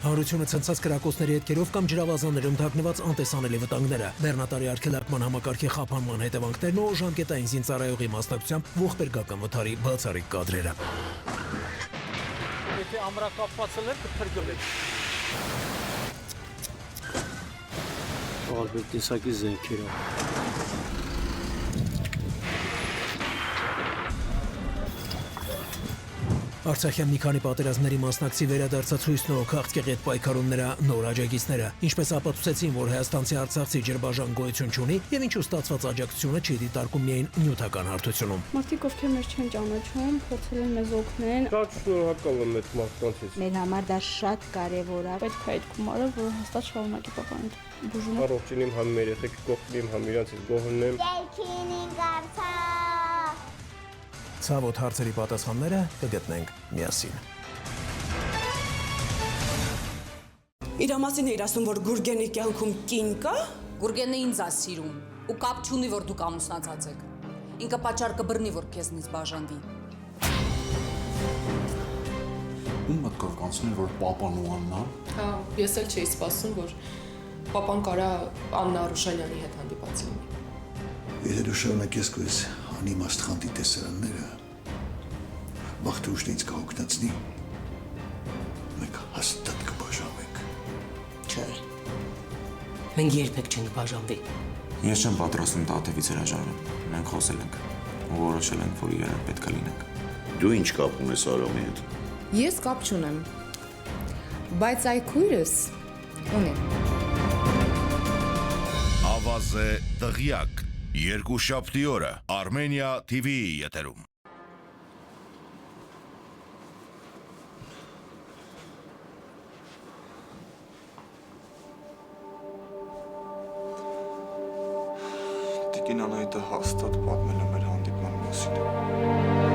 Հարությունը ցնցած կրակոցների հետքերով կամ ջրավազաններում թաքնված անտեսանելի վտանգները, բեռնատարի արգելակման համակարգի խափանման հետևանքներն ու ժամկետային զինծառայողի մասնակցությամբ ողբերգական վթարի բացառիկ կադրերը։ Եթե ամրակապվածել եք, կփրկվեք։ Ալբերտ տեսակի զենքեր Արցախյան մի քանի պատերազմների մասնակցի վերադարձած հույսն ու քաղցկեղի հետ պայքարում նրա նոր աջակիցները, ինչպես ապացուցեցին, որ հայաստանցի արցախցի ջրբաժան գոյություն չունի եւ ինչու ստացված աջակցությունը չի դիտարկում միայն նյութական հարթությունում։ Մարդիկ, ովքեր մեզ չեն ճանաչում, փորձել են մեզ օգնել։ Շատ շնորհակալ եմ այդ մարդկանցից։ Մեր համար դա շատ կարևոր է։ Պետք է այդ գումարը, որ հաստատ շարունակի պահպանել բուժումը։ Առողջին իմ համ մեր երեխեք կողքին իմ համ իրանցից գոհնեմ։ Ցավոտ հարցերի պատասխանները կգտնենք միասին։ Իրա մասին էիր ասում, որ Գուրգենի կյանքում կին կա։ Գուրգենը ինձ է սիրում ու կապ չունի, որ դուք ամուսնացած եք։ Ինքը պատճառ կբռնի, որ քեզնից բաժանվի։ Ում մտքով կանցնել, որ պապան ու Աննան։ Հա, ես էլ չէի սպասում, որ պապան կարա Աննա Արուշանյանի հետ հանդիպած լինի։ Եթե դու շարունակես քո անիմաստ խանդի տեսարանները, վաղ թե ուշ ինձ կհոգնածնի, մենք հաստատ կբաժանվենք։ Չէ։ Մենք երբեք չենք բաժանվի։ Ես չեմ պատրաստում Տաթևից հրաժարվել։ Մենք խոսել ենք ու որոշել ենք, որ իրար պետք է լինենք։ Դու ինչ կապ ունես Արամի հետ։ Ես կապ չունեմ, բայց այ քույրս ունի։ Ավազե դղյակ, երկուշաբթի օրը Armenia TV-ի եթերում։ Տիկին Անահիտը հաստատ պատմել է մեր հանդիպման մասին։